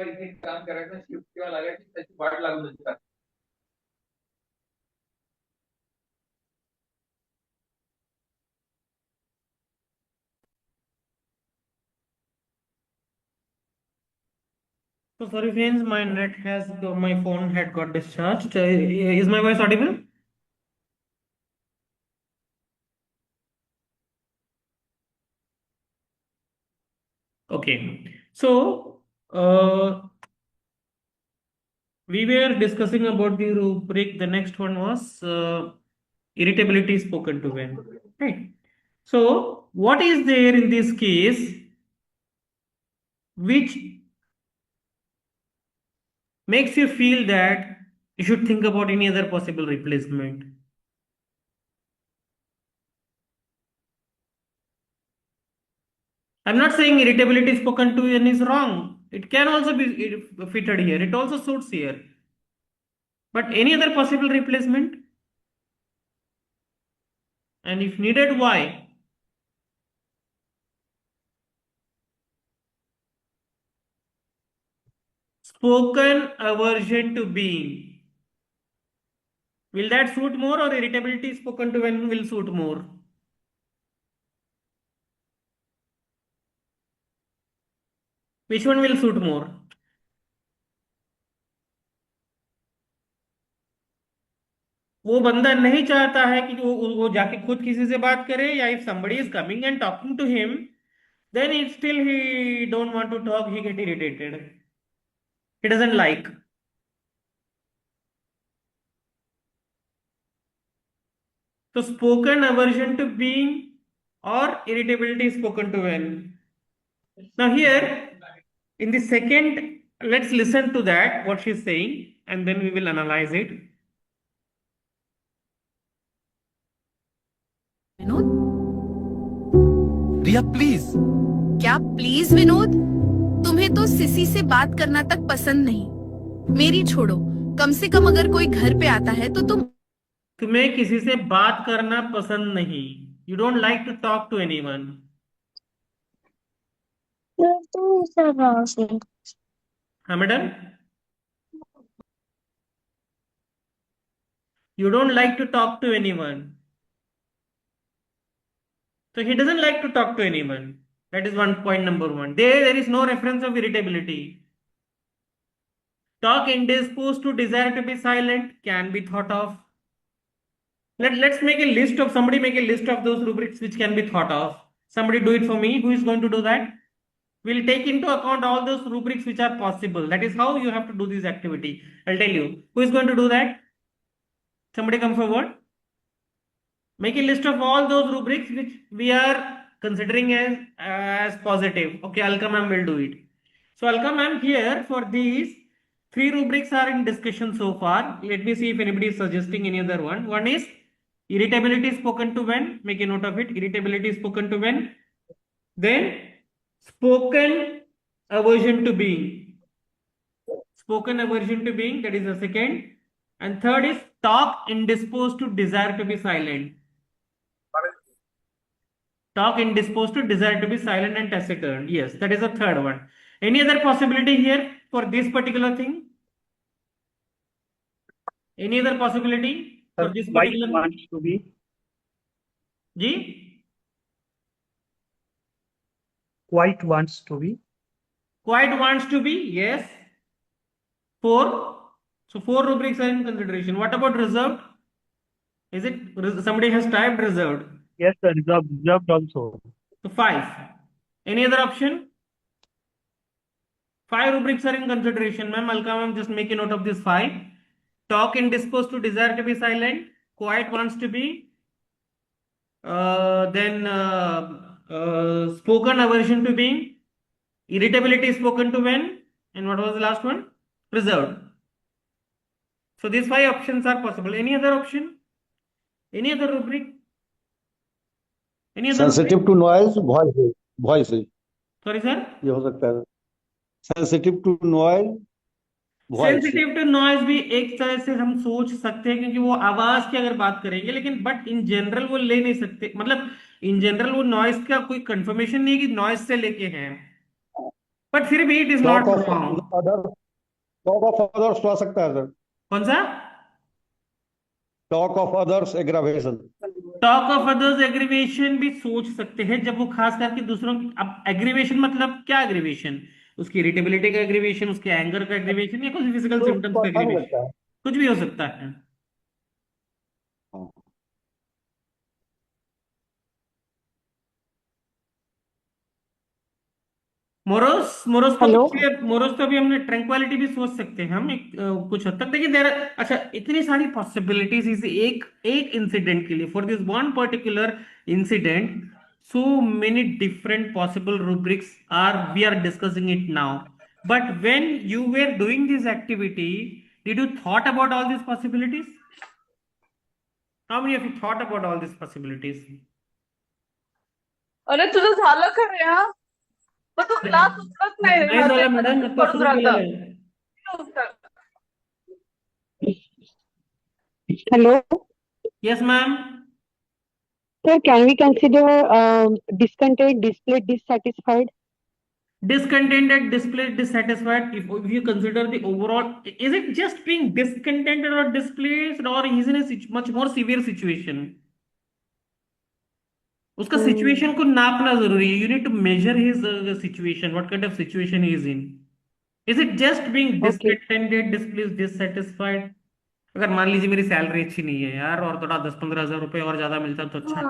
इथे काम करायचं शिफ्ट किंवा लागायची त्याची वाट लागून होती. So sorry friends, my net has my phone had got discharged. Is my voice audible? Okay. So we were discussing about the rubric. The next one was irritability spoken to when. Right. So what is there in this case which makes you feel that you should think about any other possible replacement? I'm not saying irritability spoken to when is wrong. It can also be fitted here. It also suits here. But any other possible replacement? And if needed, why? Spoken aversion to being. Will that suit more, or irritability spoken to when will suit more? Which one will suit more? वो बंदा नहीं चाहता है कि वो जाके खुद किसी से बात करे, या if somebody is coming and talking to him, then it still he don't want to talk, he get irritated. He doesn't like. So spoken aversion to being or irritability spoken to when. Now here in the second, let's listen to that what she's saying, and then we will analyze it. Vinod. Riya please. क्या please Vinod? तुम्हें तो cc से बात करना तक पसंद नहीं। मेरी छोड़ो, कम से कम अगर कोई घर पे आता है तो तुम्हें किसी से बात करना पसंद नहीं, you don't like to talk to anyone. हाँ madam, you don't like to talk to anyone. So he doesn't like to talk to anyone. That is one point number one. There is no reference of irritability. Talk indisposed to desire to be silent can be thought of. Let's make a list of, somebody make a list of those rubrics which can be thought of. Somebody do it for me. Who is going to do that? We'll take into account all those rubrics which are possible. That is how you have to do this activity. I'll tell you. Who is going to do that? Somebody come forward. Make a list of all those rubrics which we are considering as positive. Okay, Alka ma'am will do it. So Alka ma'am, here for these three rubrics are in discussion so far. Let me see if anybody is suggesting any other one. One is irritability spoken to when. Make a note of it. Irritability spoken to when. Then spoken aversion to being. Spoken aversion to being, that is the second. And third is talk indisposed to desire to be silent. Talk indisposed to desire to be silent and taciturn. Yes, that is the third one. Any other possibility here for this particular thing? Any other possibility for this White particular? wants to be. Ji? Quite wants to be. Quite wants to be? Yes. Four. So four rubrics are in consideration. What about reserved? Is it somebody has typed reserved? Yes, sir. Reserved also. So five. Any other option? Five rubrics are in consideration, ma'am. Alka ma'am, just make a note of this five. Talk indisposed to desire to be silent. Quiet wants to be. Then spoken aversion to being. Irritability spoken to when. And what was the last one? Reserved. So these five options are possible. Any other option? Any other rubric? Any other sensitive rubric? To noise voice voice Sorry, sir. ये हो सकता है sensitive to noise voice sensitive to noise भी एक तरह से हम सोच सकते हैं, क्योंकि वो आवाज की अगर बात करेंगे, लेकिन बट इन जनरल वो ले नहीं सकते, मतलब इन जनरल वो नॉइज का कोई कंफर्मेशन नहीं है कि नॉइज से लेके हैं। बट फिर भी it is talk not of wrong. Other talk of others तो आ सकता है सर। कौन सा? Talk of others aggravation. Talk of others aggravation भी सोच सकते हैं, जब वो खास करके दूसरों की, अब एग्रीवेशन मतलब क्या एग्रीवेशन? उसकी इरिटेबिलिटी का एग्रीवेशन, उसके एंगर का एग्रीवेशन, या कुछ फिजिकल तो सिम्टम्स का अच्छा नहीं एग्रीवेशन? लगता है। कुछ भी हो सकता है। हाँ। मोरोस मोरोस को तो हेलो। मोरोस तो अभी हमने ट्रैंक्वालिटी भी सोच सकते हैं हम, एक कुछ हद तक देखिए देर। अच्छा, इतनी सारी पॉसिबिलिटीज इस एक एक इंसिडेंट के लिए, for this one particular incident, so many different possible rubrics are we are discussing it now. But when you were doing this activity, did you thought about all these possibilities? How many of you thought about all these possibilities? अरे तुझं झालं का रे हा? मग तू class उचलत नाही रे नाही हा, ते झालं मॅडम, तसंच आता पडून सुरू केलेलं राहतं. आहे. Hello. Yes ma'am. Sir, can we consider discontent, display, dissatisfied? Discontented, displayed, dissatisfied. If you consider the overall, is it just being discontented or displeased, or is in a much more severe situation? उसका situation को नापना जरूरी है. You need to measure his situation, what kind of situation he is in. Is it just being Okay. Discontented, displeased, dissatisfied? अगर मान लीजिए मेरी salary अच्छी नहीं है यार, और थोड़ा 10-15 हजार रुपए और ज्यादा मिलता तो अच्छा है,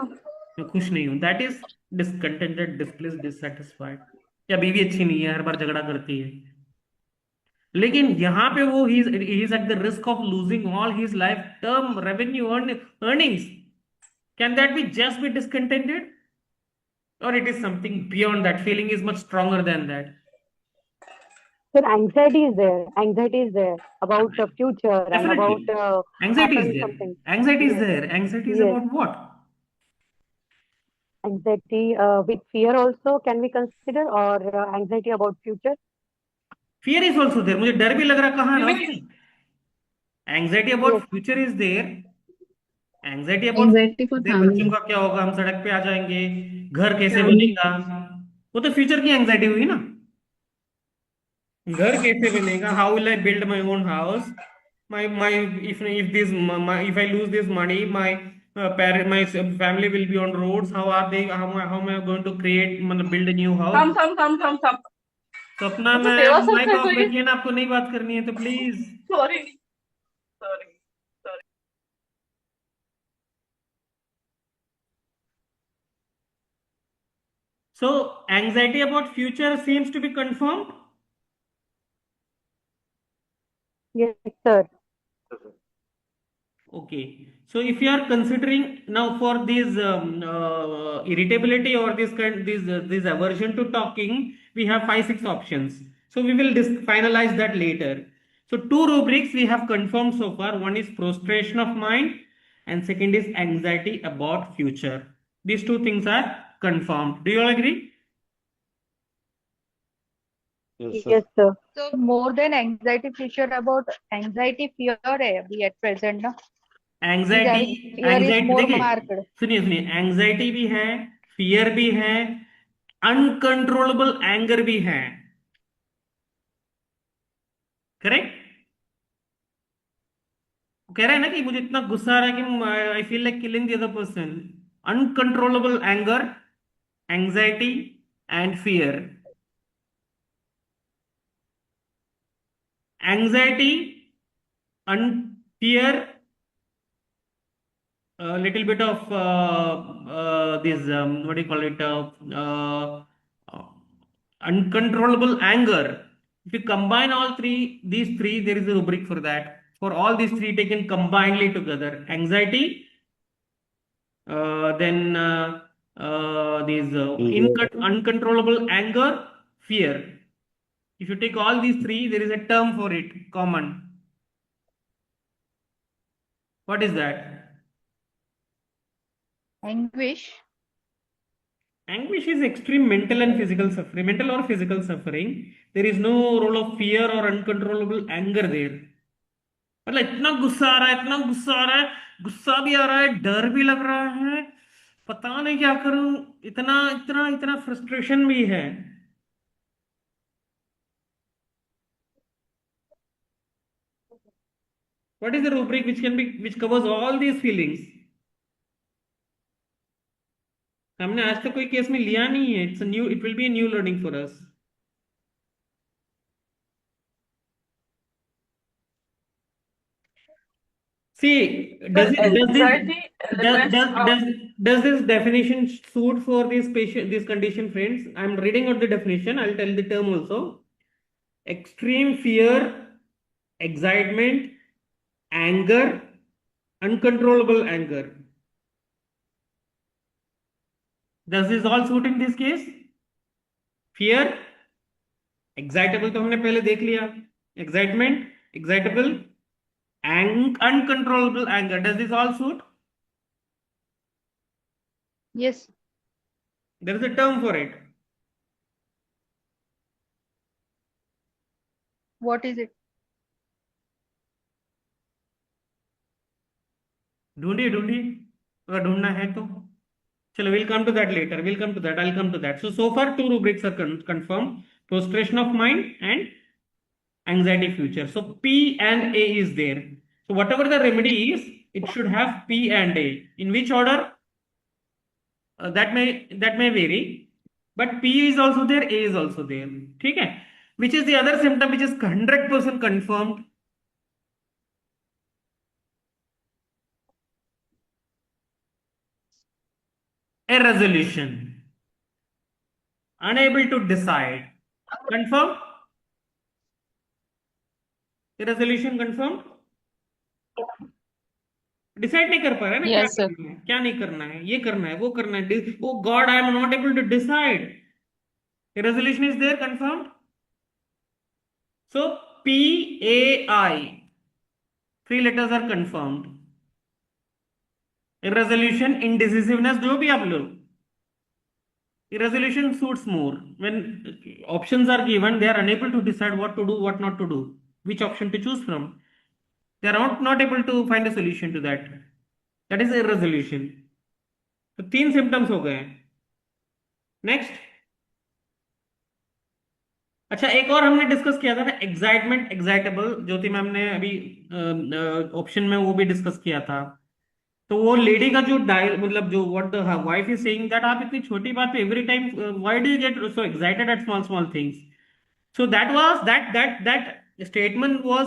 मैं खुश नहीं हूँ, that is discontented, displeased, dissatisfied. या बीवी अच्छी नहीं है, हर बार झगड़ा करती है, लेकिन यहाँ पे वो he is at the risk of losing all his life term revenue earnings. Can that be just be discontented, or it is something beyond that? Feeling is much stronger than that. Sir, anxiety is there. Anxiety is there about the future and about Definitely anxiety is happening there. something. Anxiety is Yes. there. Anxiety is Yes. about what? Anxiety with fear also can we consider, or anxiety about future? Fear is also there. मुझे डर भी लग रहा, कहाँ है उसमें? Anxiety about Yes. future is there. Anxiety about anxiety को देर, थाम बच्चों लो। का क्या होगा, हम सड़क पे आ जाएंगे, घर कैसे बनेगा, वो तो फ्यूचर की एंग्जाइटी हुई ना. घर कैसे बनेगा, how will I build my own house, my if this my if I lose this money, my parent, my family will be on roads. How are they, how am I going to create, मतलब build a new house? थांब. सपना तू ma'am, mic देवासारखं of आहे. रखिए ना, आपको नहीं बात करनी है तो please. Sorry. Sorry. So anxiety about future seems to be confirmed. Yes, sir. Okay, so if you are considering now for this irritability or this aversion to talking, we have 5-6 options. So we will finalize that later. So 2 rubrics we have confirmed so far. One is prostration of mind, and second is anxiety about future. These 2 things are confirmed. Do you all agree? Yes, sir. Yes, sir. So more than anxiety future, about anxiety fear है अभी at present ना. Anxiety, Fear is more देखिए, marked. सुनिए सुनिए, anxiety भी है, fear भी है, अनकंट्रोलेबल एंगर भी है. करेक्ट? कह रहा है ना कि मुझे इतना गुस्सा आ रहा है कि I feel like killing the other person. Uncontrollable anger, anxiety and fear. Anxiety, fear, a little bit of this what do you call it, uh, uncontrollable anger. If you combine all these three, there is a rubric for that. For all these three taken combinedly together, anxiety, then these uncontrollable anger, fear. If you take all these three, there is a term for it, common. What is that? Anguish. Anguish is extreme mental and physical suffering, mental or physical suffering. There is no role of fear or uncontrollable anger there. मतलब इतना गुस्सा आ रहा है, इतना गुस्सा आ रहा है, गुस्सा भी आ रहा है, डर भी लग रहा है, पता नहीं क्या करूं, इतना इतना इतना फ्रस्ट्रेशन भी है. What is the rubric which covers all these feelings? हमने आज तक कोई केस में लिया नहीं है. It will be a new learning for us. See, does this definition suit for this condition, friends? I'm reading out the definition. I'll tell the term also. Extreme fear, excitement, anger, uncontrollable anger. Does this all suit in this case? Fear, excitable तो हमने पहले देख लिया. Excitement, excitable, uncontrollable anger. Does this all suit? Yes. There is a term for it. What is it? ढूंढिए अगर ढूंढना है तो चलो, we'll come to that later. I'll come to that. So far 2 rubrics are confirmed: prostration of mind and anxiety future. So P and A is there. So whatever the remedy is, it should have P and A. In which order? That may vary, but P is also there, A is also there. ठीक है? Which is the other symptom which is 100% confirmed? Irresolution, unable to decide. Confirmed? Irresolution confirmed? Decide नहीं कर पा रहा है ना. Yes, sir. क्या नहीं करना है, ये करना है, वो करना है. Oh God, I am not able to decide. Irresolution is there, confirmed. So PAI, 3 letters are confirmed. Irresolution, indecisiveness, जो भी आप लो. Irresolution suits more. When options are given, they are unable to decide what to do, what not to do, which option to choose from. They are not able to find a solution to that. That is irresolution. तो 3 symptoms हो गए. Next. अच्छा, एक और हमने discuss किया था ना, एक्साइटमेंट, एक्साइटेबल. ज्योति मैम ने अभी ऑप्शन में वो भी डिस्कस किया था. तो वो लेडी का जो मतलब जो what the wife is saying that आप इतनी छोटी बात पे every time why do you get so excited eight small things. So that was that statement was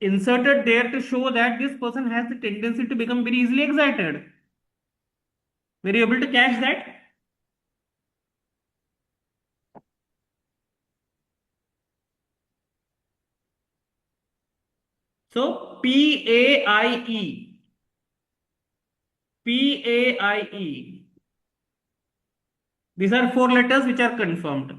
inserted there to show that this person has the tendency to become very easily excited. Were you able to catch that? So PAIE. These are 4 letters which are confirmed.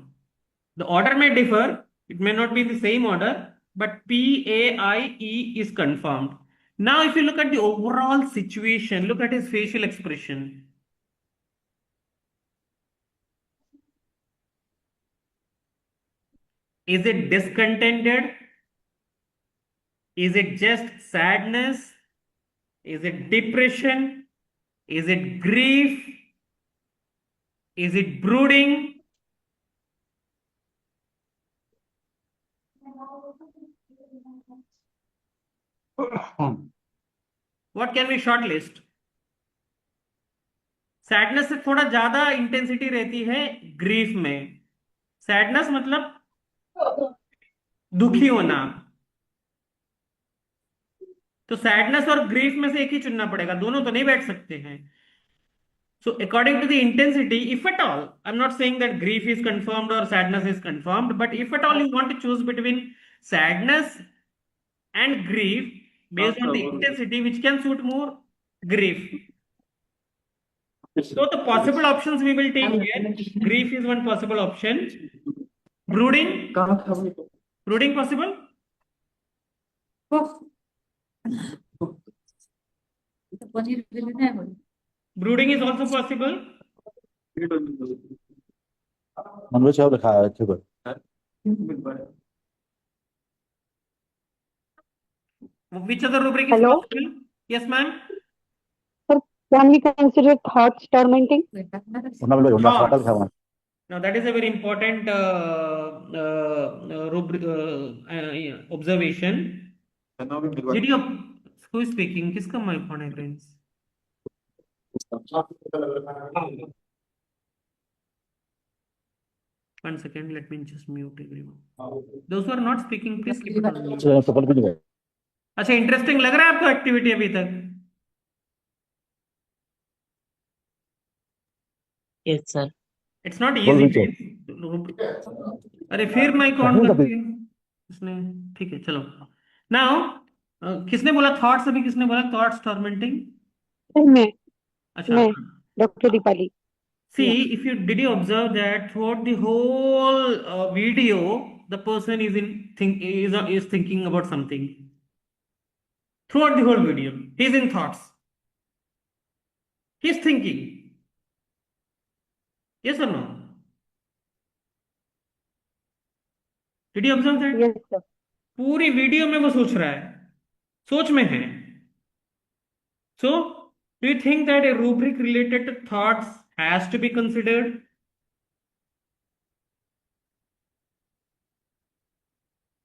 The order may differ. It may not be the same order, but PAIE is confirmed. Now, if you look at the overall situation, look at his facial expression. Is it discontented? Is it just sadness? Is it depression? Is it grief? Is it brooding? What can we shortlist? Sadness से थोड़ा ज्यादा intensity रहती है grief में. Sadness मतलब दुखी होना. तो सैडनेस और ग्रीफ में से एक ही चुनना पड़ेगा, दोनों तो नहीं बैठ सकते हैं. So according to the intensity, if at all, I'm not saying that grief is confirmed or sadness is confirmed, but if at all you want to choose between sadness and grief based on the intensity, which can suit more? Grief. So the possible options we will take here, grief is one possible option. Brooding? Brooding possible? Brooding is also possible. Manoj साहब लिखा है अच्छे पर. Which other rubric is Hello? possible? Yes, ma'am. Sir, can we consider thoughts tormenting? Now that is a very important observation. Did you who is speaking? किसका mic on है friends? One second, let me just mute everyone. Those who are not speaking, please keep it on mute. अच्छा, interesting लग रहा है आपको activity अभी तक? Yes, sir. It's not easy. अरे फिर माइक ऑन करती है उसने. ठीक है, चलो. नाउ किसने बोला थॉट्स? अभी किसने बोला थॉट्स टॉर्मेंटिंग? मैं अच्छा. Doctor Deepali. See, if you did you observe that throughout the whole video, the person is thinking about something. Throughout the whole video, he's in thoughts. He's thinking. Yes or no? Did you observe that? Yes, sir. पूरी video में वो सोच रहा है, सोच में है. So, do you think that a rubric related to thoughts has to be considered?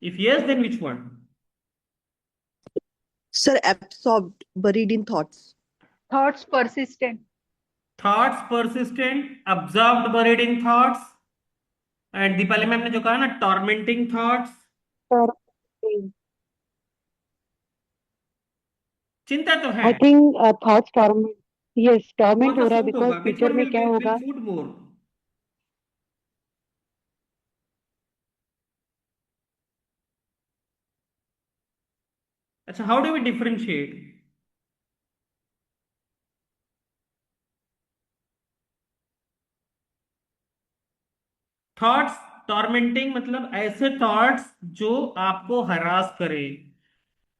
If yes, then which one? Sir, absorbed, buried in thoughts. Thoughts persistent. Thoughts persistent, absorbed, buried in thoughts. And Deepali ma'am ने जो कहा ना, tormenting thoughts. चिंता तो है. I think thoughts torment. Yes, torment कौन हो सा रहा है suit because होगा? Which future one में will क्या होगा? suit more? अच्छा, how do we differentiate? Thoughts tormenting मतलब ऐसे थॉट्स जो आपको हरास करे,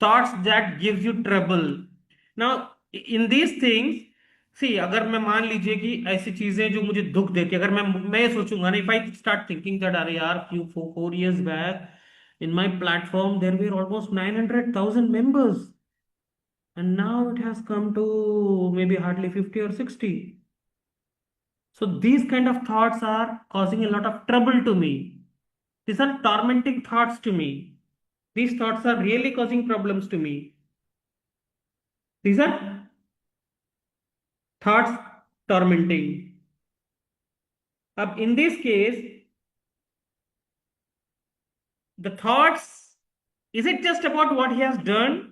thoughts that gives you trouble. Now in these things, see, अगर मैं मान लीजिए कि ऐसी चीजें जो मुझे दुख देती, अगर मैं सोचूंगा ना, if I start thinking that अरे यार, few 4 years back in my platform there were almost 900,000 members and now it has come to maybe hardly 50 or 60. So these kind of thoughts are causing a lot of trouble to me. These are tormenting thoughts to me. These thoughts are really causing problems to me. These are thoughts tormenting. Ab in this case, the thoughts, is it just about what he has done,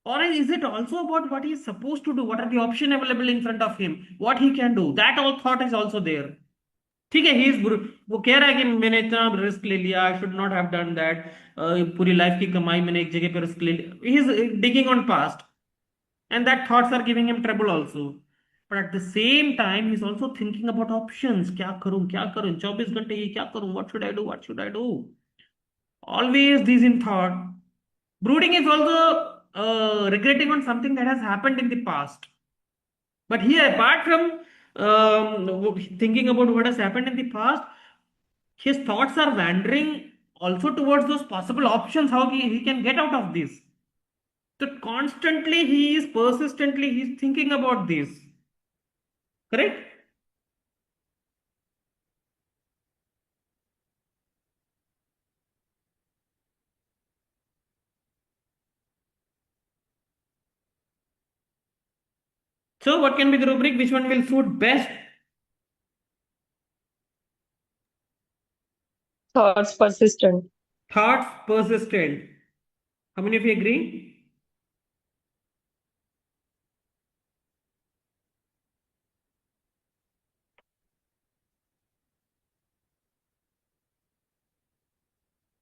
or is it also about what he is supposed to do? What are the options available in front of him? What he can do? That all thought is also there. ठीक है, he is, वो कह रहा है कि मैंने इतना risk ले लिया, I should not have done that, पूरी लाइफ की कमाई मैंने एक जगह पे रिस्क ले लिया. He is digging on past and that thoughts are giving him trouble also. But at the same time he is also thinking about options. क्या करूं, क्या करूं, 24 घंटे ये क्या करूं, what should I do, what should I do. Always this in thought. Brooding is also regretting on something that has happened in the past. But here, apart from thinking about what has happened in the past, his thoughts are wandering also towards those possible options, how he can get out of this. So constantly persistently he is thinking about this. Correct? So what can be the rubric? Which one will suit best? Thoughts persistent. Thoughts persistent. How many of you agree?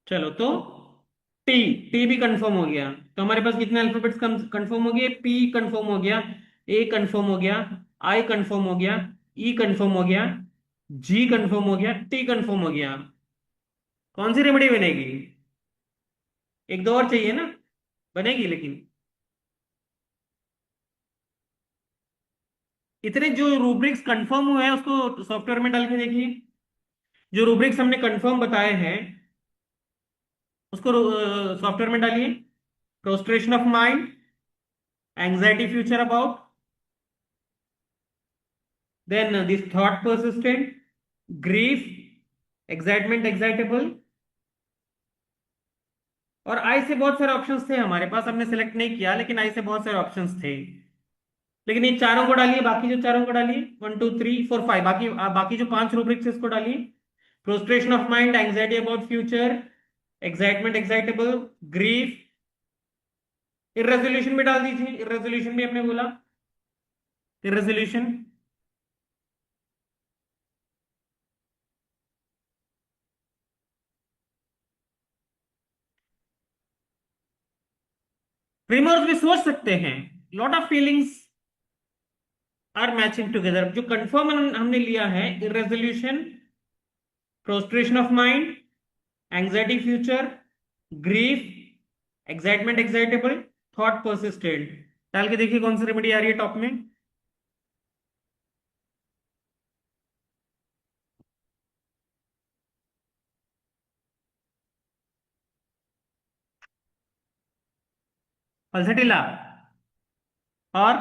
चलो, तो T, T भी confirm हो गया. तो हमारे पास कितने alphabets confirm हो गए? पी कंफर्म हो गया, ए कंफर्म हो गया, आई कंफर्म हो गया, ई कंफर्म हो गया, जी कंफर्म हो गया, टी कंफर्म हो गया. कौन सी रेमेडी बनेगी? एक दो और चाहिए ना, बनेगी. लेकिन इतने जो रूब्रिक्स कंफर्म हुए हैं उसको सॉफ्टवेयर में डाल के देखिए. जो रूब्रिक्स हमने कंफर्म बताए हैं उसको सॉफ्टवेयर में डालिए. Prostration of mind, anxiety future about, then this thought persistent, grief, excitement excitable, और आई से बहुत सारे ऑप्शंस थे हमारे पास, हमने सिलेक्ट नहीं किया, लेकिन आई से बहुत सारे ऑप्शंस थे। लेकिन ये चारों को डालिए, बाकी जो चारों को डालिए, 1 2 3 4 5, बाकी जो 5 रूब्रिक्स इसको डालिए। Frustration of mind, anxiety about future, excitement, excitable, grief, irresolution भी डाल दीजिए, इर्रेजोल्यूशन भी हमने बोला, इर्रेजोल्यूशन। रिमोर्स भी सोच सकते हैं, lot of feelings are matching together. जो कंफर्म हमने लिया है, irresolution, frustration of mind, anxiety future, grief, excitement excitable, thought persistent. डाल के देखिए कौन सी रेमेडी आ रही है टॉप में। पल्सेटिला और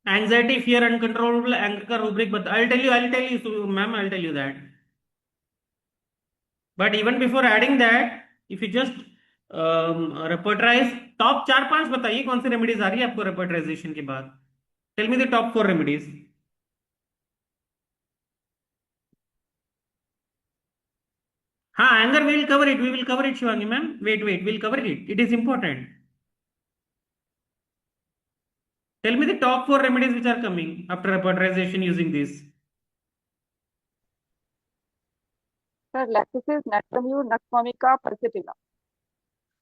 एंग्जाइटी, फियर, अनकंट्रोलेबल एंगर का रूब्रिक बता। I tell you ma'am, I tell you that. But even before adding that, if you just repertorise, top 4-5 बताइए कौन सी रेमेडीज आ रही है आपको रेपर्टराइजेशन के बाद। Tell me the top 4 remedies. हाँ, anger we will cover it Shivangi ma'am, wait will cover it is important. Tell me the top 4 remedies which are coming after repertorization using this. Sir, lachesis, natramute, nux vomica, pulsatilla.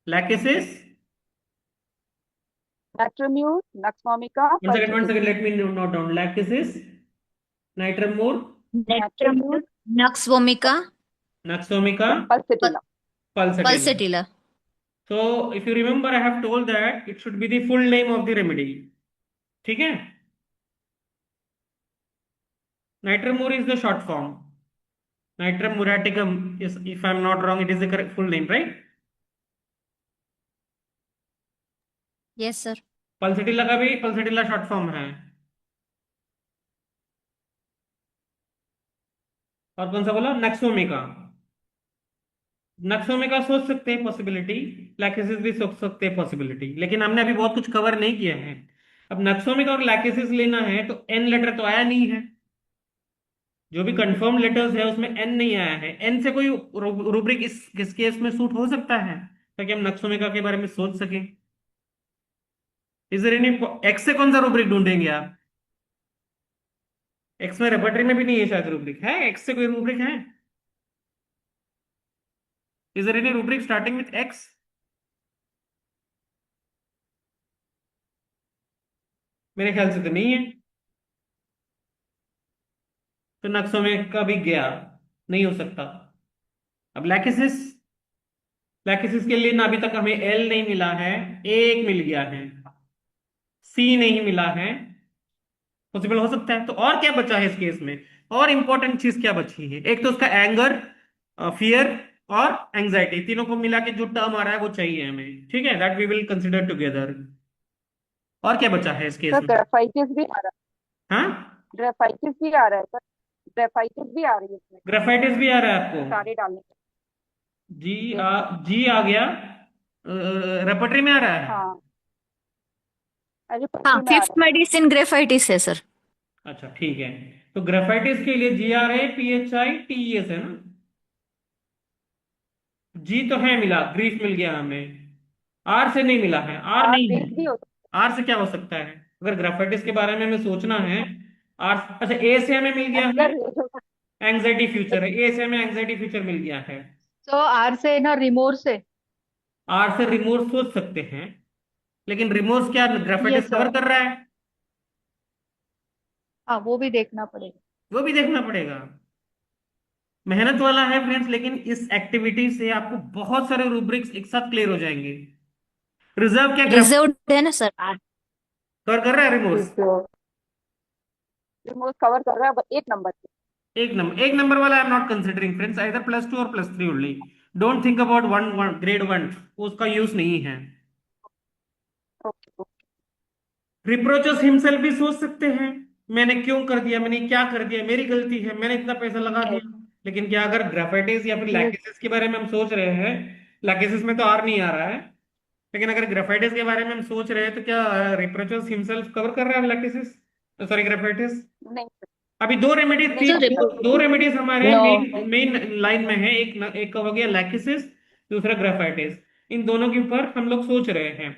Lachesis, Natramute, nux vomica, one second, let me note down. Lachesis, nitramur, Natramute, Nux vomica, nux vomica, pulsatilla. pulsatilla. pulsatilla. So if you remember, I have told that it should be the full name of the remedy. ठीक है? Nitramur is the short form. Nitram muraticum is, if I am not wrong, it is the correct full name, right? Yes, sir. Pulsatilla का भी pulsatilla short form है। और कौन सा बोला? Nux vomica. Nux vomica सोच सकते हैं पॉसिबिलिटी, लैकेसिस भी सोच सकते हैं पॉसिबिलिटी, लेकिन हमने अभी बहुत कुछ कवर नहीं किया है। अब नक्सोमिका और लैकेसिस लेना है तो एन लेटर तो आया नहीं है, जो भी कंफर्म लेटर्स है उसमें एन नहीं आया है। एन से कोई रूब्रिक इस केस में सूट हो सकता है ताकि हम नक्सोमिका के बारे में सोच सकें। इज देयर एनी एक्स से कौन सा रूब्रिक ढूंढेंगे आप? एक्स में रेपर्टरी में भी नहीं है शायद रूब्रिक, है एक्स से कोई रूब्रिक है? Is there any rubric starting with X? मेरे ख्याल से तो नहीं है, तो नक्सोमिका भी गया, नहीं हो सकता। अब लैकेसिस, लैकेसिस के लिए ना अभी तक हमें एल नहीं मिला है, एक मिल गया है, सी नहीं मिला है, पॉसिबल हो सकता है। तो और क्या बचा है इस केस में? और इंपॉर्टेंट चीज क्या बची है? एक तो उसका एंगर, फियर और एंजाइटी, तीनों को मिला के जो टर्म आ रहा है वो चाहिए हमें, ठीक है? That we will consider together. और क्या बचा है इस केस सर, में? ग्रेफाइटिस भी आ रहा है। हाँ, ग्रेफाइटिस भी आ रहा है सर, ग्रेफाइटिस भी आ रही है इसमें, ग्रेफाइटिस भी आ रहा है आपको? सारे डालने के। जी आ गया, रेपर्टरी में आ रहा है। हाँ, अरे हाँ, पट्टी में आ फिफ्थ मेडिसिन ग्रेफाइटिस है सर। अच्छा ठीक है, तो ग्रेफाइटिस के लिए GRAPHITES है ना? जी तो है मिला, ग्रीफ मिल गया हमें, आर से नहीं मिला है, आर नहीं है। ग्रेफ भी हो आर से क्या हो सकता है अगर ग्रेफाइटिस के बारे में हमें सोचना है? आर, अच्छा ए से हमें मिल गया है, सकता एंग्जाइटी फ्यूचर है, ए से हमें एंग्जाइटी फ्यूचर मिल गया है। तो आर से ना रिमोर्स है। आर से रिमोर्स सोच सकते हैं, लेकिन रिमोर्स क्या ग्रेफाइटिस Yes, कवर sir. कर रहा है? हाँ, वो भी देखना पड़ेगा। वो भी देखना पड़ेगा। मेहनत वाला है फ्रेंड्स, लेकिन इस एक्टिविटी से आपको बहुत सारे रूब्रिक्स एक साथ क्लियर हो जाएंगे। रिजर्व क्या रिजर्व है ना सर? कवर कर रहा है रिमोर्स? रिमोर्स कवर कर रहा है एक नंबर पे। एक नंबर वाला आई am not considering friends, either +2 और +3 only. Don't think about one grade 1, उसका यूज नहीं है। ओके, रिप्रोचेस हिमसेल्फ भी सोच सकते हैं, मैंने क्यों कर दिया, मैंने क्या कर दिया, मेरी गलती है, मैंने इतना पैसा लगा दिया। लेकिन क्या अगर ग्राफाइटिस या फिर Yes. लैकिसिस के बारे में हम सोच रहे हैं, लैकिसिस में तो आर नहीं आ रहा है, लेकिन अगर ग्राफाइटिस के बारे में हम सोच रहे हैं तो क्या रिप्रोचस हिमसेल्फ कवर कर रहा है लैकिसिस, सॉरी ग्राफाइटिस? नहीं अभी दो रेमेडीज थी, नहीं दो रेमेडीज हमारे No. मेन लाइन में है, एक हो गया लैकिसिस, दूसरा ग्राफाइटिस। इन दोनों के ऊपर हम लोग सोच रहे हैं।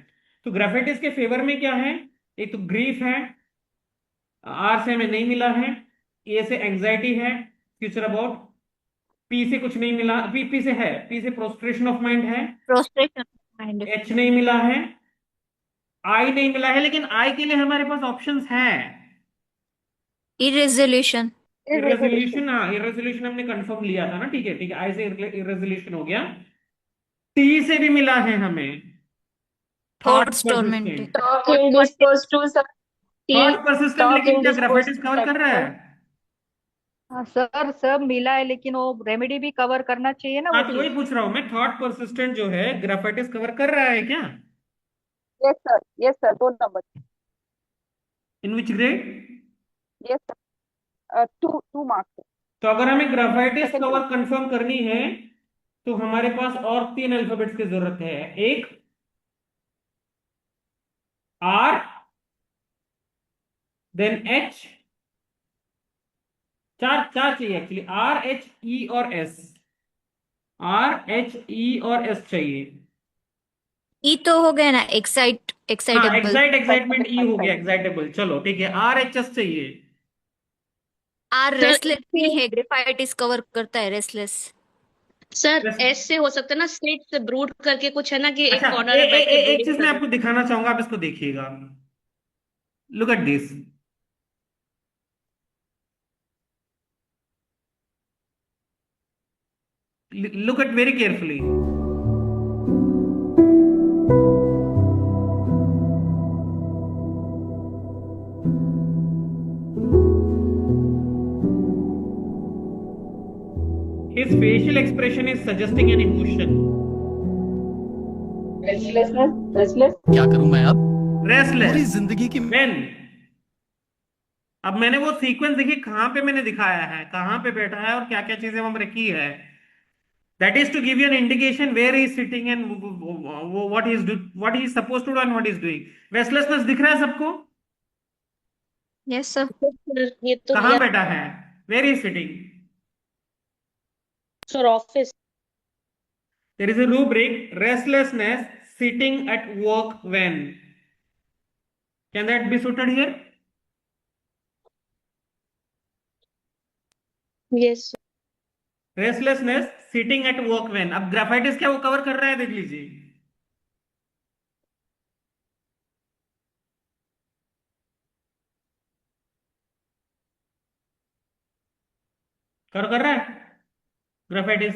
तो ग्राफाइटिस के फेवर में क्या है? एक तो ग्रीफ है, आर से हमें नहीं मिला है, ए से एंजाइटी है, फ्यूचर अबाउट, पी से कुछ नहीं मिला, पी से है, पी से प्रोस्ट्रेशन ऑफ माइंड है, Prostration mind. एच नहीं मिला है, आई नहीं मिला है, लेकिन आई के लिए हमारे पास ऑप्शंस हैं। Irresolution. इरेजोल्यूशन, हाँ इरेजोल्यूशन हमने कंफर्म लिया था ना, ठीक है ठीक है, आई से इरेजोल्यूशन हो गया। टी से भी मिला है हमें, thought Thoughts tormenting. Persistent. Talking disposed to sir. Thought persistent, talk लेकिन in क्या this ग्राफाइटिस कवर post- कर रहा है? हाँ सर सब मिला है लेकिन वो रेमेडी भी कवर करना चाहिए ना हाँ वो तो वही चीज। पूछ रहा हूँ मैं, थॉट परसिस्टेंट जो है ग्राफाइटिस कवर कर रहा है क्या? Yes sir 2 number. In which grade? Yes sir 2 marks. तो अगर हमें ग्राफाइटिस Second कवर कंफर्म करनी है तो हमारे पास और 3 अल्फाबेट्स की जरूरत है। एक आर, देन एच, चार चार चाहिए एक्चुअली, आर एच ई और एस, आर एच ई और एस चाहिए। E तो हो गया ना, excite, हाँ excitable. एक्साइटमेंट ई हो गया, एक्साइटेबल, चलो ठीक है, आर एच एस चाहिए। R restless भी है, ग्रेफाइटिस कवर करता है रेस्टलेस. Sir Yes. एस से हो सकता है ना, स्टेट से ब्रूड करके कुछ है ना कि एक अच्छा कॉर्नर में बैठ के एक brooding चीज कर मैं रहे आपको दिखाना चाहूंगा, आप इसको देखिएगा, look at this, look at very carefully. His facial expression is suggesting an emotion. Restless क्या करूं मैं अब? Restless. पूरी जिंदगी की When? अब मैंने वो सीक्वेंस देखी, कहां पे मैंने दिखाया है, कहां पे बैठा है और क्या क्या चीजें हम रखी है। That is to give you an indication where he is sitting and what he is what he is supposed to do and what he is doing. Restlessness दिख रहा है सबको? Yes sir. सर ये तो कहां दिया बैठा है? Where he is sitting? Sir office. There is a rubric, restlessness sitting at work when. Can that be suited here? Yes restlessness sitting at work when. अब ग्राफाइटिस क्या वो कवर कर रहा है, देख लीजिए, कवर कर रहा है ग्राफाइटिस?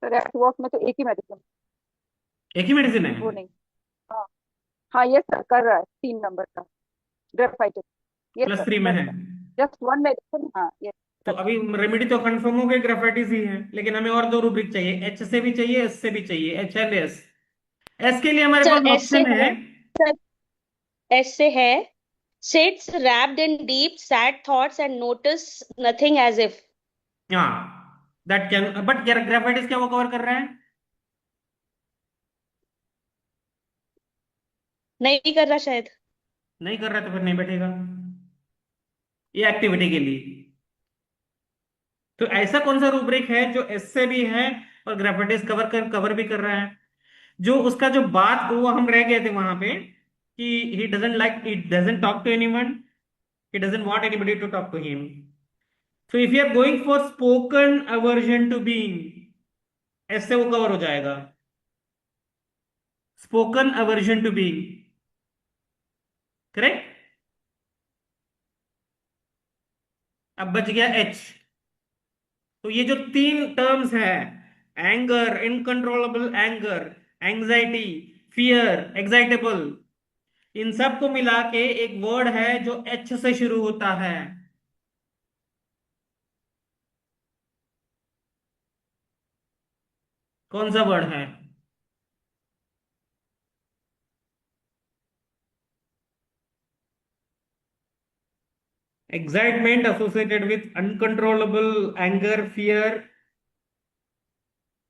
सर एट वर्क में तो एक ही मेडिसिन एक ही मेडिसिन है? वो नहीं। हाँ हाँ यस सर कर रहा है 3 नंबर का ग्रेफाइटिस। यस प्लस सर 3 में है। Just 1 medicine. हाँ यस तो अभी रेमेडी तो कंफर्म हो गई, ग्राफाइटिस ही है, लेकिन हमें और 2 रूब्रिक चाहिए, एच से भी चाहिए, एस से भी चाहिए, एच एंड एस। एस के लिए हमारे सर पास एस से ऑप्शन है, सर एस से है sits wrapped in deep sad thoughts and notice nothing as if. हाँ दैट कैन, बट ग्राफाइटिस क्या वो कवर कर रहा है? नहीं कर रहा शायद। नहीं कर रहा तो फिर नहीं बैठेगा ये एक्टिविटी के लिए। तो ऐसा कौन सा रूब्रिक है जो एस से भी है और ग्राफाइटिस कवर भी कर रहा है? जो उसका जो बात वो हम रह गए थे वहां पे कि he doesn't talk to anyone, he doesn't want anybody to talk to him. So if you are going for spoken aversion to being, एस से वो कवर हो जाएगा, spoken aversion to being, correct. अब बच गया एच। तो ये जो 3 टर्म्स है, anger, uncontrollable anger, anxiety, fear, excitable, इन सब को मिला के एक वर्ड है जो एच से शुरू होता है। कौन सा वर्ड है? Excitement associated with uncontrollable anger, fear,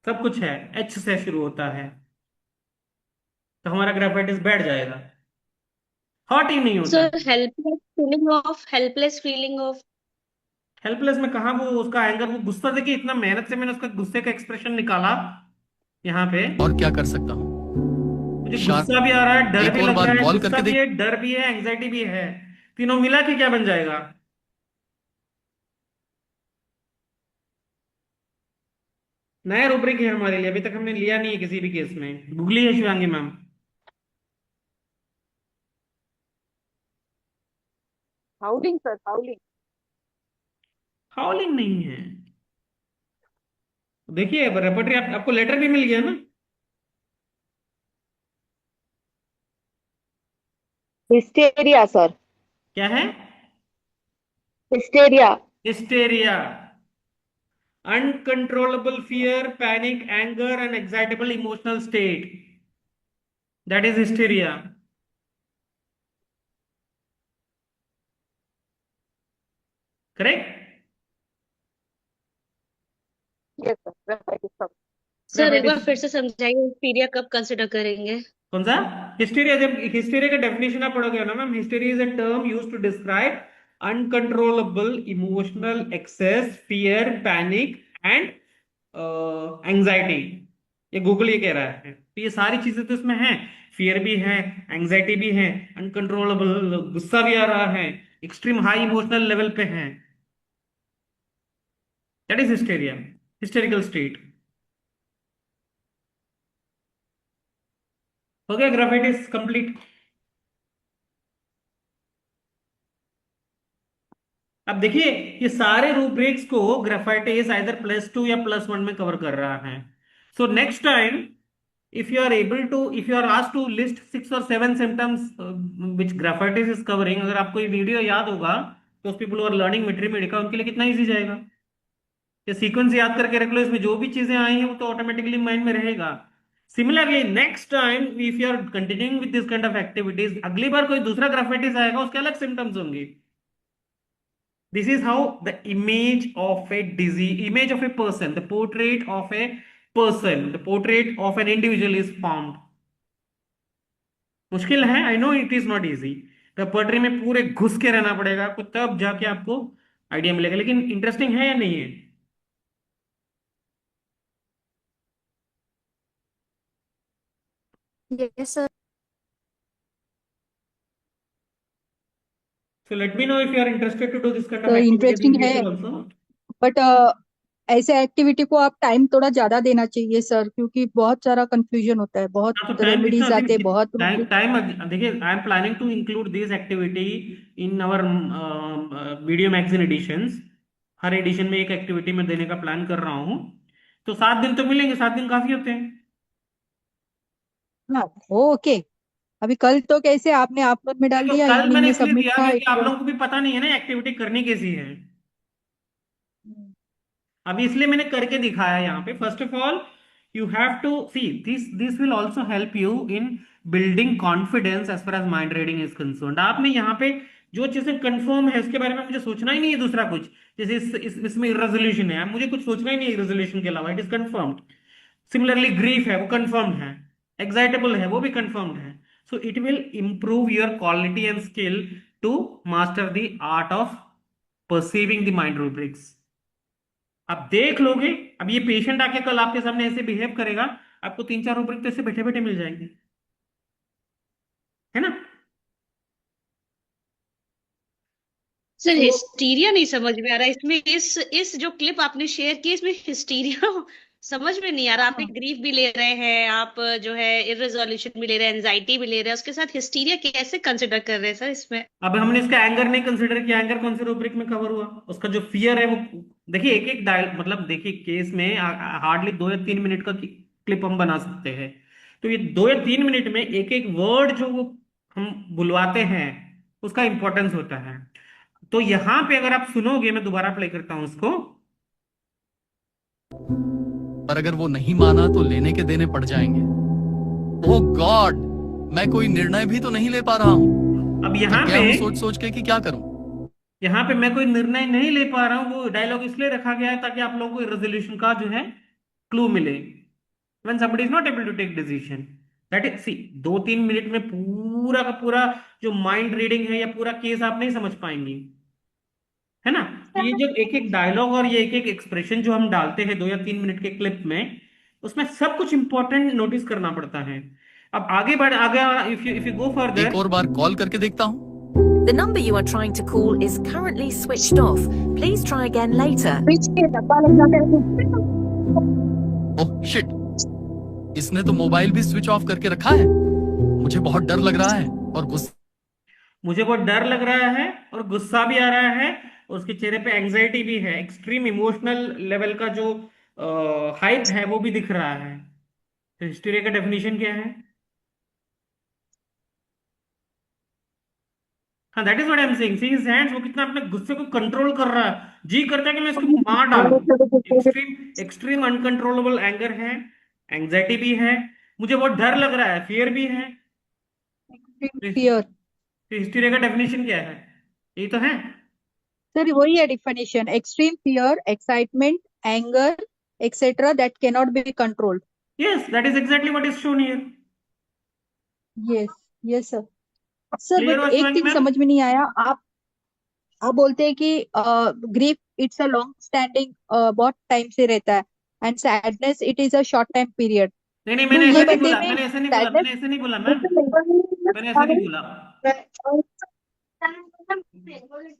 सब कुछ है, एच से शुरू होता है, तो हमारा ग्राफाइटिस बैठ जाएगा, हॉट ही नहीं होता। Sir helpless feeling of helpless में कहा, वो उसका एंगर, वो गुस्सा, देखिए इतना मेहनत से मैंने उसका गुस्से का एक्सप्रेशन निकाला यहाँ पे, और क्या कर सकता हूँ? मुझे शार्प, गुस्सा भी आ रहा है, डर एक भी और लग बार रहा है, कॉल गुस्सा करके भी देख। है, डर भी है, एंग्जाइटी भी है, तीनों मिला के क्या बन जाएगा? नया रूब्रिक है हमारे लिए, अभी तक हमने लिया नहीं है किसी भी केस में। गूगली है Shivangi ma'am. Howling, sir, howling. हाउलिंग नहीं है, देखिए रेपर्टरी आपको लेटर भी मिल गया ना। Hysteria, sir. क्या है? Hysteria. Hysteria, uncontrollable fear, panic, anger and excitable emotional state, that is hysteria. Correct? Yes, sir. Graphitis cover. Sir एक बार ग्राफाइटिस फिर से समझाइए, हिस्टीरिया कब कंसिडर करेंगे? कौन सा? हिस्टेरिया, जब हिस्टेरिया का डेफिनेशन आप पढ़ोगे ना ma'am, hysteria is a term used to describe uncontrollable emotional excess, fear, panic and anxiety. ये गूगल ये कह रहा है, तो ये सारी चीजें तो इसमें हैं, फियर भी है, एंजाइटी भी है, अनकंट्रोलेबल गुस्सा भी आ रहा है, एक्सट्रीम हाई इमोशनल लेवल पे है, that is hysteria, hysterical state. हो गया ग्राफाइटिस कंप्लीट। अब देखिए ये सारे रूब्रिक्स को ग्राफाइटिस आइदर +2 या +1 में कवर कर रहा है। So next time if you are able to, if you are asked to list 6 or 7 symptoms which graphitis is covering, अगर आपको ये वीडियो याद होगा तो पीपल आर लर्निंग मैथमेटिका उनके लिए कितना इजी जाएगा। ये सीक्वेंस याद करके रख लो, इसमें जो भी चीजें आई हैं वो तो ऑटोमेटिकली माइंड में रहेगा। Similarly next time if you are continuing with this kind of activities, अगली बार कोई दूसरा ग्राफाइटिस आएगा उसके अलग सिम्टम्स होंगे। This is how the image of a disease, image of a person, the portrait of A person, the portrait of an individual is formed. मुश्किल है, I know it is not easy, repertory में पूरे घुस के रहना पड़ेगा आपको, तब जाके आपको आइडिया मिलेगा, लेकिन इंटरेस्टिंग है या नहीं है? Yes sir. So let me know if you are interested to do this kind of तो activity in इंटरेस्टिंग है, future also. बट ऐसे एक्टिविटी को आप टाइम थोड़ा ज्यादा देना चाहिए सर, क्योंकि बहुत सारा कंफ्यूजन होता है, बहुत हाँ, तो टाइम रेमेडीज कितना आते हैं, बहुत टाइम टाइम देखिए, I am planning to include this activity in our video magazine editions. हर एडिशन में एक एक्टिविटी में देने का प्लान कर रहा हूँ, तो 7 दिन तो मिलेंगे, 7 दिन काफी होते हैं। हाँ ओके। अभी कल तो कैसे आपने अपलोड में डाल तो दिया, कल इवनिंग मैंने में इसलिए सबमिट दिया था क्योंकि आप एक। लोगों को भी पता नहीं है ना एक्टिविटी करनी कैसी है, अभी इसलिए मैंने करके दिखाया यहाँ पे। First of all you have to see this will also help you in building confidence as far as mind reading is concerned. आपने यहाँ पे जो चीजें कंफर्म है उसके बारे में मुझे सोचना ही नहीं है दूसरा कुछ, जैसे इसमें रेजोल्यूशन है, मुझे कुछ सोचना ही नहीं है रेजोल्यूशन के अलावा, it is confirmed. Similarly grief है, वो कंफर्म्ड है, एक्साइटेबल है, वो भी कंफर्म्ड है। So it will improve your quality and skill to master the art of perceiving the mind rubrics. आप देख लोगे, अब ये पेशेंट आके कल आपके सामने ऐसे बिहेव करेगा, आपको 3-4 रूब्रिक तो ऐसे बैठे बैठे मिल जाएंगे, है ना? सर तो हिस्टीरिया नहीं समझ में आ रहा इसमें, इस जो क्लिप आपने शेयर की इसमें हिस्टीरिया समझ में नहीं आ रहा। आप एक ग्रीफ भी ले रहे हैं, आप जो है इरेजोल्यूशन भी ले रहे हैं, एंजाइटी भी ले रहे हैं, उसके साथ हिस्टीरिया कैसे कंसिडर कर रहे हैं सर इसमें? अब हमने इसका एंगर नहीं कंसिडर किया, एंगर कौन से रूब्रिक में कवर हुआ? उसका जो फियर है वो देखिए, एक एक डायल मतलब देखिए केस में हार्डली 2 या 3 मिनट का क्लिप हम बना सकते हैं, तो ये 2 या 3 मिनट में एक एक वर्ड जो वो हम बुलवाते हैं उसका इंपॉर्टेंस होता है। तो यहां पे अगर आप सुनोगे, मैं दोबारा प्ले करता हूं उसको। पर अगर वो नहीं माना तो लेने के देने पड़ जाएंगे। ओह गॉड, मैं कोई निर्णय भी तो नहीं ले पा रहा हूँ। अब यहाँ क्या पे सोच सोच के कि क्या करूं। यहाँ पे मैं कोई निर्णय नहीं ले पा रहा हूँ, वो डायलॉग इसलिए रखा गया है ताकि आप लोगों को रेजोल्यूशन का जो है क्लू मिले। when somebody is not able to take decision, that is, see, 2-3 minute में पूरा का पूरा जो माइंड रीडिंग है या पूरा केस आप नहीं समझ पाएंगे, है ना। तो ये जो एक एक डायलॉग और ये एक एक एक्सप्रेशन जो हम डालते हैं 2 या 3 मिनट के क्लिप में, उसमें सब कुछ इंपॉर्टेंट नोटिस करना पड़ता है। अब आगे बढ़ आगे, इफ यू गो फर्दर, एक और बार कॉल करके देखता हूँ। The number you are trying to call is currently switched off. Please try again later. Oh shit, इसने तो मोबाइल भी स्विच ऑफ करके रखा है। मुझे बहुत डर लग रहा है और गुस्सा मुझे बहुत डर लग रहा है और गुस्सा भी आ रहा है, और उसके चेहरे पे एंजाइटी भी है, एक्सट्रीम इमोशनल लेवल का जो हाइप है वो भी दिख रहा है। तो हिस्टीरिया का डेफिनेशन क्या है? हाँ, that is what I am saying, see his hands, वो कितना अपने गुस्से को कंट्रोल कर रहा है, जी करता है कि मैं इसको मार डालूं। एक्सट्रीम अनकंट्रोलेबल एंगर है, एंजाइटी भी है, मुझे बहुत डर लग रहा है, फियर भी है। फियर हिस्टीरिया का डेफिनेशन क्या है? यही तो है सर, वही है definition, extreme fear, excitement, anger etcetera that cannot be controlled. Yes, that is exactly what is shown here. Yes yes sir. Sir clear but और एक शोइंग थिंग मैम? समझ में नहीं आया, आप बोलते हैं कि grief it's a long standing, बहुत टाइम से रहता है, and sadness it is a short time period. नहीं नहीं, तो मैंने ये ऐसा नहीं बंदे बोला, में मैंने ऐसा नहीं बोला, मैंने ऐसा नहीं बोला मैम, मैंने ऐसा नहीं बोला,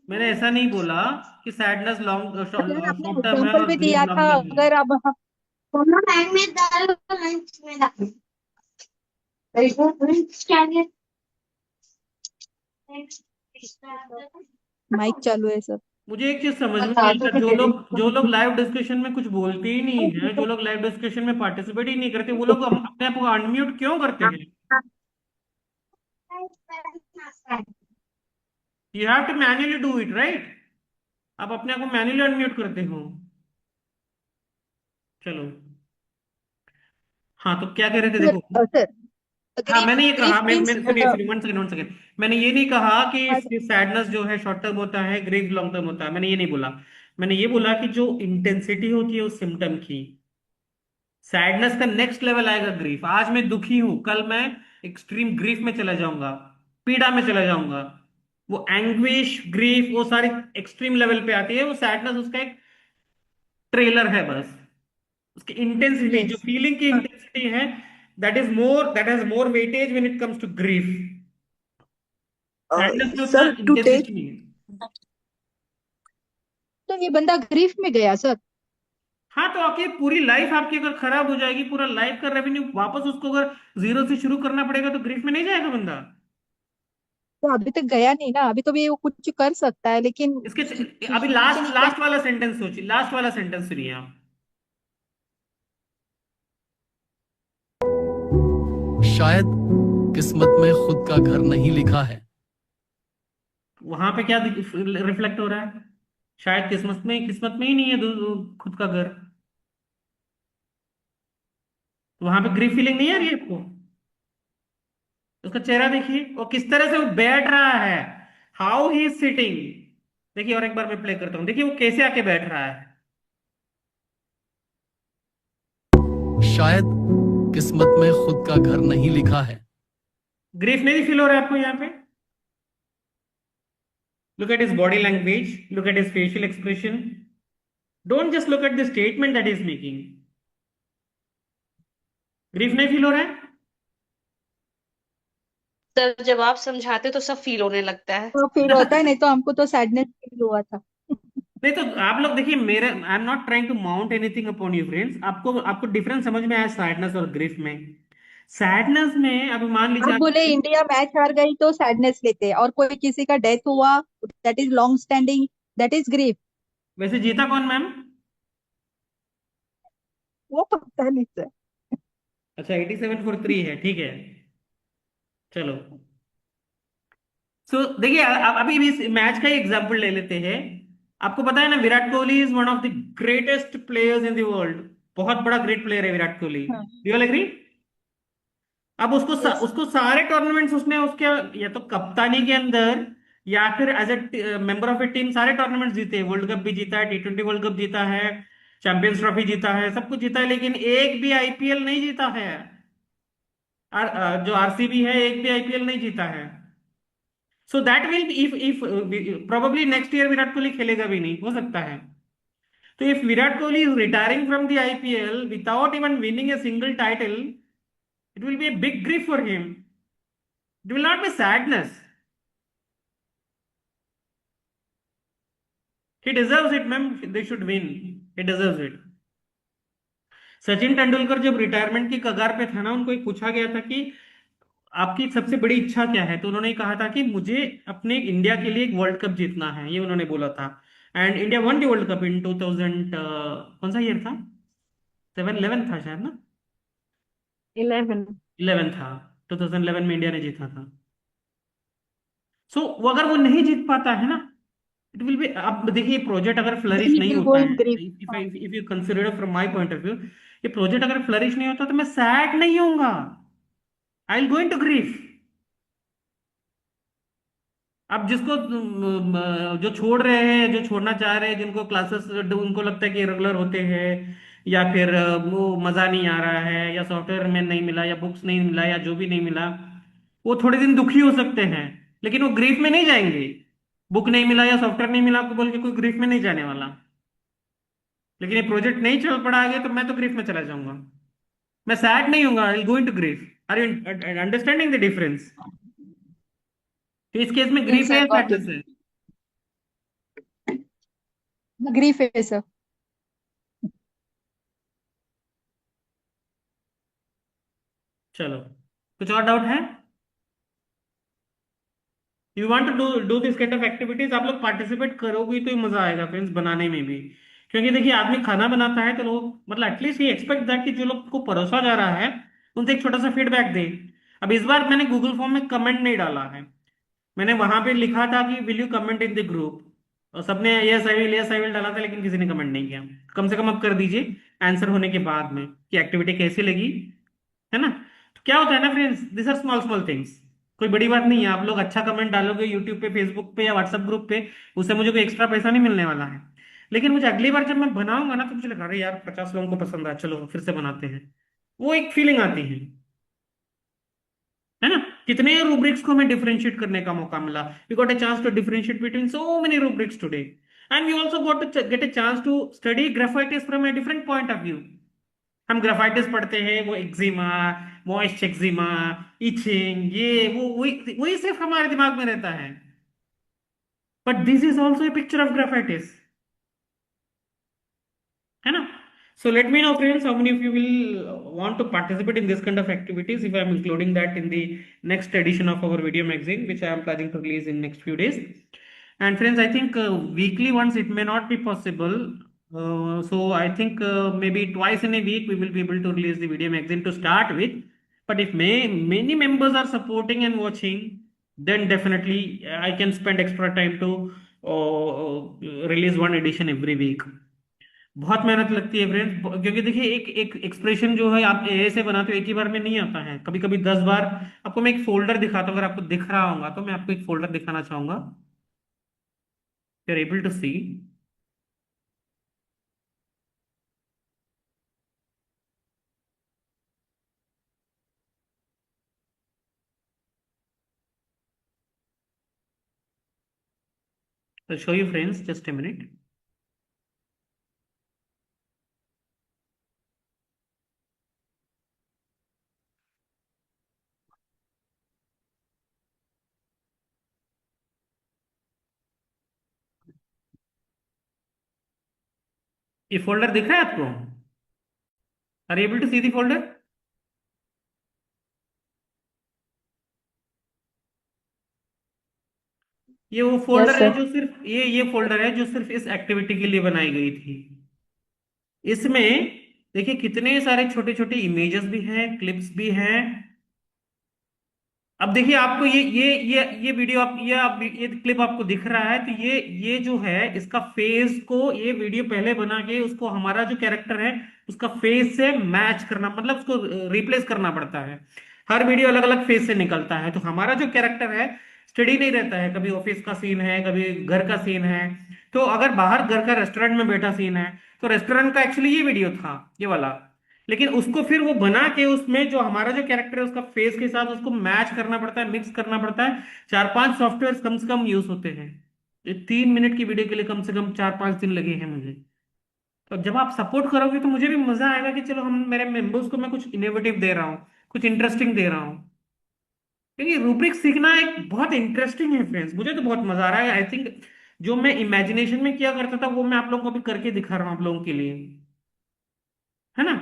मैंने ऐसा नहीं बोला कि सैडनेस लॉन्ग सर आपने शॉर्ट टर्म है एग्जाम्पल और भी ग्रीफ दिया लॉन्ग था, टर्म है। अगर अब माइक चालू है सर। मुझे एक चीज समझ में नहीं आता, जो लोग लाइव डिस्कशन में कुछ बोलते ही नहीं है, जो लोग लाइव डिस्कशन में पार्टिसिपेट ही नहीं करते, वो लोग अपने आप को अनम्यूट क्यों करते हैं? You have to manually do it, right? आप अपने आप को मैन्युअली अनम्यूट करते हो। चलो, हाँ, तो क्या कह रहे थे? देखो, सर हाँ, मैंने ये कहा, ग्रीफ मीन्स सुनिए सुनिए, 1 सेकंड, मैंने ये नहीं कहा कि सैडनेस जो है शॉर्ट टर्म होता है, ग्रीफ लॉन्ग टर्म होता है, मैंने ये नहीं बोला। मैंने ये बोला कि जो इंटेंसिटी होती है उस सिम्टम की, सैडनेस का नेक्स्ट लेवल आएगा ग्रीफ। आज मैं दुखी हूं, कल मैं एक्सट्रीम ग्रीफ में चला जाऊंगा, पीड़ा में चला जाऊंगा। वो एंग्विश, ग्रीफ, वो सारी एक्सट्रीम लेवल पे आती है। वो सैडनेस उसका एक ट्रेलर है बस। उसकी इंटेंसिटी, जो फीलिंग की इंटेंसिटी है, that has more weightage when it comes to grief. Sadness में उतना सर टू टेक, intensity नहीं है। तो ये बंदा ग्रीफ में गया सर। हाँ, तो आपकी पूरी लाइफ आपकी अगर खराब हो जाएगी, पूरा लाइफ का रेवेन्यू वापस उसको अगर जीरो से शुरू करना पड़ेगा, तो ग्रीफ में नहीं जाएगा बंदा। तो अभी तक गया नहीं ना, अभी तो भी वो कुछ कर सकता है, लेकिन इसके अभी लास्ट वाला सेंटेंस सोचिए, लास्ट वाला सेंटेंस सुनिए आप। शायद किस्मत में खुद का घर नहीं लिखा है। वहां पे क्या रिफ्लेक्ट हो रहा है? शायद किस्मत में ही नहीं है खुद का घर। वहां पे ग्रीफ फीलिंग नहीं आ रही है आपको? उसका चेहरा देखिए, वो किस तरह से वो बैठ रहा है, हाउ ही इज सिटिंग। देखिए, और एक बार मैं प्ले करता हूं, देखिए वो कैसे आके बैठ रहा है। शायद किस्मत में खुद का घर नहीं लिखा है। ग्रीफ नहीं फील हो रहा है आपको यहाँ पे? Look at his body language, look at his facial expression. Don't just look at the statement that he is making. Grief नहीं फील हो रहा है? सर जब आप समझाते तो सब फील होने लगता है। तो फील होता है, नहीं तो हमको तो सैडनेस फील हुआ था। नहीं, तो आप लोग देखिए, मेरे I am not trying to mount anything upon you friends. आपको डिफरेंस समझ में आया सैडनेस और ग्रीफ में? सैडनेस में अभी मान लीजिए आप बोले इंडिया मैच हार गई तो सैडनेस लेते, और कोई किसी का डेथ हुआ that is long standing, that is grief. वैसे जीता कौन मैम? वो पता नहीं सर। अच्छा, 87-3 है, ठीक है, चलो। सो देखिए, अभी भी इस मैच का ही एग्जांपल ले लेते हैं। आपको पता है ना, Virat Kohli is one of the greatest players in the world, बहुत बड़ा ग्रेट प्लेयर है विराट कोहली, हाँ, डू यू एग्री? अब yes. उसको सारे टूर्नामेंट्स उसने उसके या तो कप्तानी के अंदर या फिर as a member of a team सारे टूर्नामेंट्स जीते हैं। वर्ल्ड कप भी जीता है, T20 वर्ल्ड कप जीता है, चैंपियंस ट्रॉफी जीता है, सब कुछ जीता है, लेकिन एक भी आईपीएल नहीं जीता है। जो आरसीबी है, एक भी आईपीएल नहीं जीता है। So that will if probably next year Virat Kohli खेलेगा भी नहीं, हो सकता है। तो if Virat Kohli is retiring from the IPL without even winning a single title, it will be a big grief for him. It will not be sadness. He deserves it, ma'am. They should win. He deserves it. Sachin Tendulkar जब retirement की कगार पे था ना, उनको एक पूछा गया था कि आपकी सबसे बड़ी इच्छा क्या है, तो उन्होंने कहा था कि मुझे अपने इंडिया के लिए एक वर्ल्ड कप जीतना है, ये उन्होंने बोला था। And India won the world cup in 2000, कौन सा ईयर था? 11 था शायद ना, 11 था, 2011 में इंडिया ने जीता था। सो अगर वो नहीं जीत पाता है ना, इट विल बी, अब देखिए प्रोजेक्ट अगर फ्लरिश He नहीं will होता go है, in grief. If you consider from my point of view, ये प्रोजेक्ट अगर फ्लरिश नहीं होता तो मैं सैड नहीं होऊंगा, I will go into grief. अब जिसको जो छोड़ रहे हैं, जो छोड़ना चाह रहे हैं, जिनको क्लासेस उनको लगता है कि रेगुलर होते हैं, या फिर वो मजा नहीं आ रहा है, या सॉफ्टवेयर में नहीं मिला, या बुक्स नहीं मिला, या जो भी नहीं मिला, वो थोड़े दिन दुखी हो सकते हैं, लेकिन वो ग्रीफ में नहीं जाएंगे। बुक नहीं मिला या सॉफ्टवेयर नहीं मिला आपको बोल के कोई ग्रीफ में नहीं जाने वाला। लेकिन ये प्रोजेक्ट नहीं चल पड़ा आगे तो मैं तो ग्रीफ में चला जाऊंगा, मैं सैड नहीं होऊंगा, I will go into grief. Are you understanding the difference? तो इस केस में ग्रीफ Yes, है I या got it. सैडनेस है? Grief है sir. चलो, कुछ और डाउट है? You want to do this kind of activities, आप लोग पार्टिसिपेट करोगे तो ही मजा आएगा फ्रेंड्स, बनाने में भी। क्योंकि देखिए आदमी खाना बनाता है तो लोग मतलब एटलीस्ट ये एक्सपेक्ट दैट कि जो लोग को परोसा जा रहा है उनसे एक छोटा सा फीडबैक दे। अब इस बार मैंने गूगल फॉर्म में कमेंट नहीं डाला है, मैंने वहां पे लिखा था कि will you comment in the group, और सबने यस आई विल डाला था, लेकिन किसी ने कमेंट नहीं किया। कम से कम अब कर दीजिए आंसर होने के बाद में कि एक्टिविटी कैसी लगी, है ना? तो क्या होता है ना friends, this are small small things, कोई बड़ी बात नहीं है। आप लोग अच्छा कमेंट डालोगे यूट्यूब पे, फेसबुक पे या व्हाट्सएप ग्रुप पे, उससे मुझे कोई एक्स्ट्रा पैसा नहीं मिलने वाला है, लेकिन मुझे अगली बार जब मैं बनाऊंगा ना तो मुझे लगा अरे यार 50 लोगों को पसंद आया, चलो फिर से बनाते हैं, वो एक फीलिंग आती है ना? कितने रूब्रिक्स को हमें डिफरेंशिएट करने का मौका मिला, we got a chance to differentiate between so many rubrics today, and we also got to get a chance to study graphites from a different point of view. हम ग्राफाइटिस पढ़ते हैं, वो एक्जिमा, मॉइस्ट एक्जिमा, इचिंग, ये वो वही वही सिर्फ हमारे दिमाग में रहता है, but this is also a picture of ग्राफाइटिस, है ना? So let me know friends, how many of you will want to participate in this kind of activities, if I am including that in the next edition of our video magazine, which I am planning to release in next few days. And friends, I think weekly once it may not be possible, so I think maybe twice in a week we will be able to release the video magazine to start with. But if many members are supporting and watching, then definitely I can spend extra time to release one edition every week. बहुत मेहनत लगती है friends, क्योंकि देखिए एक एक expression जो है आप ए से बनाते हो एक ही बार में नहीं आता है, कभी कभी 10 बार। आपको मैं एक फोल्डर दिखाता हूँ, अगर आपको दिख रहा होगा तो मैं आपको एक फोल्डर दिखाना चाहूंगा, you are able to see. I'll show you friends, just a minute. ये फोल्डर दिख रहा है आपको? Are able to see the folder? ये वो फोल्डर Yes, है sir. जो सिर्फ ये फोल्डर है जो सिर्फ इस एक्टिविटी के लिए बनाई गई थी। इसमें देखिए कितने सारे छोटे छोटे इमेजेस भी हैं, क्लिप्स भी हैं। अब देखिए आपको ये वीडियो ये क्लिप आपको दिख रहा है, तो ये जो है इसका फेस को ये वीडियो पहले बना के उसको हमारा जो कैरेक्टर है उसका फेस से मैच करना, मतलब उसको रिप्लेस करना पड़ता है। हर वीडियो अलग अलग फेस से निकलता है, तो हमारा जो कैरेक्टर है स्टडी नहीं रहता है, कभी ऑफिस का सीन है, कभी घर का सीन है। तो अगर बाहर घर का रेस्टोरेंट में बैठा सीन है, तो रेस्टोरेंट का एक्चुअली ये वीडियो था, ये वाला। लेकिन उसको फिर वो बना के उसमें जो हमारा जो कैरेक्टर है उसका फेस के साथ उसको मैच करना पड़ता है, मिक्स करना पड़ता है। 4-5 सॉफ्टवेयर कम से कम यूज होते हैं। ये 3 मिनट की वीडियो के लिए कम से कम 4-5 दिन लगे हैं मुझे। तो जब आप सपोर्ट करोगे तो मुझे भी मजा आएगा कि चलो हम मेरे मेंबर्स को मैं कुछ इनोवेटिव दे रहा हूँ, कुछ इंटरेस्टिंग दे रहा हूँ। क्योंकि रूब्रिक सीखना एक बहुत इंटरेस्टिंग है फ्रेंड्स, मुझे तो बहुत मजा आ रहा है। आई थिंक जो मैं इमेजिनेशन में किया करता था वो मैं आप लोगों को भी करके दिखा रहा हूँ आप लोगों के लिए, है ना।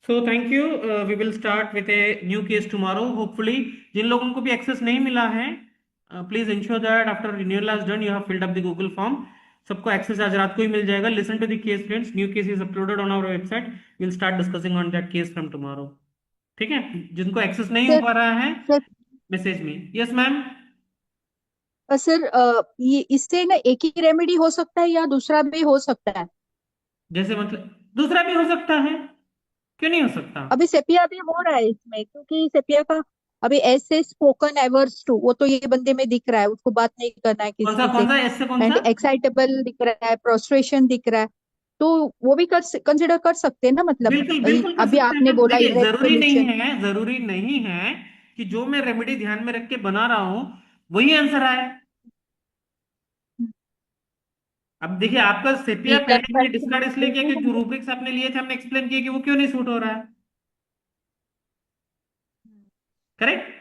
So thank you, we will start with a new case tomorrow hopefully. जिन लोगों को भी एक्सेस नहीं मिला है, please ensure that after renewal is done you have filled up the Google form. सबको एक्सेस आज रात को ही मिल जाएगा। Listen to the case friends, new case is uploaded on our website, will start discussing on that case from tomorrow. ठीक है, जिनको एक्सेस नहीं हो सर पा रहा है सर मैसेज में। Yes ma'am. सर ये इससे ना एक ही रेमेडी हो सकता है या दूसरा भी हो सकता है? जैसे मतलब दूसरा भी हो सकता है, क्यों नहीं हो सकता। अभी सेपिया भी हो रहा है इसमें, क्योंकि सेपिया का अभी ऐसे स्पोकन एवर्स टू वो तो ये बंदे में दिख रहा है, उसको बात नहीं करना है कौन सा किसी कौन से, सा ऐसे कौन एंड सा। एक्साइटेबल दिख रहा है, प्रोस्ट्रेशन दिख रहा है, तो वो भी कंसिडर कर सकते हैं ना, मतलब बिल्कुल बिल्कुल कर अभी सकते हैं, आपने बट बोला देखिए जरूरी नहीं इरेगुलेशन। है, जरूरी नहीं है कि जो मैं रेमेडी ध्यान में रख के बना रहा हूं वही आंसर आए। अब देखिए आपका सेपिया ठीक है, पहले हमने डिस्कार्ड इसलिए किया कि जो रूब्रिक्स आपने लिए थे हमने एक्सप्लेन किया कि वो क्यों नहीं सूट हो रहा है, करेक्ट।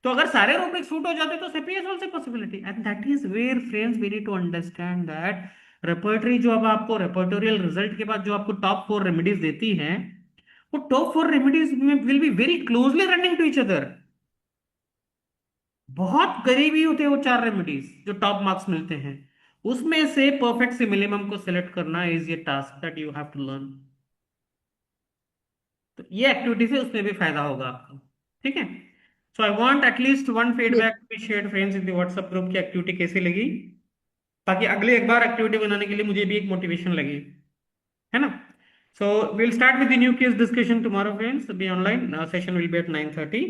तो अगर सारे रूब्रिक्स सूट हो जाते तो sepia is also possibility, and that is where friends we need to understand that repertory जो अब आपको रेपर्टोरियल रिजल्ट के बाद जो आपको टॉप 4 रेमेडीज देती है, वो top 4 remedies will be very closely running to each other. बहुत करीबी होते हैं वो 4 रेमेडीज जो टॉप मार्क्स मिलते हैं, उसमें से परफेक्ट सिमिलिमम को सिलेक्ट करना इज ये task that you have to learn. तो ये एक्टिविटी से उसमें भी फायदा होगा आपको, ठीक है। So I want at least one feedback to be shared friends in the WhatsApp group की एक्टिविटी कैसी लगी, ताकि अगले एक बार एक्टिविटी बनाने के लिए मुझे भी एक मोटिवेशन लगे, है ना। सो we'll start with the new case discussion tomorrow friends, be online, session will be at 9:30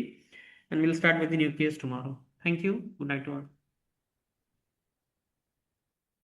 and we'll start with the new case tomorrow. Thank you, good night to all.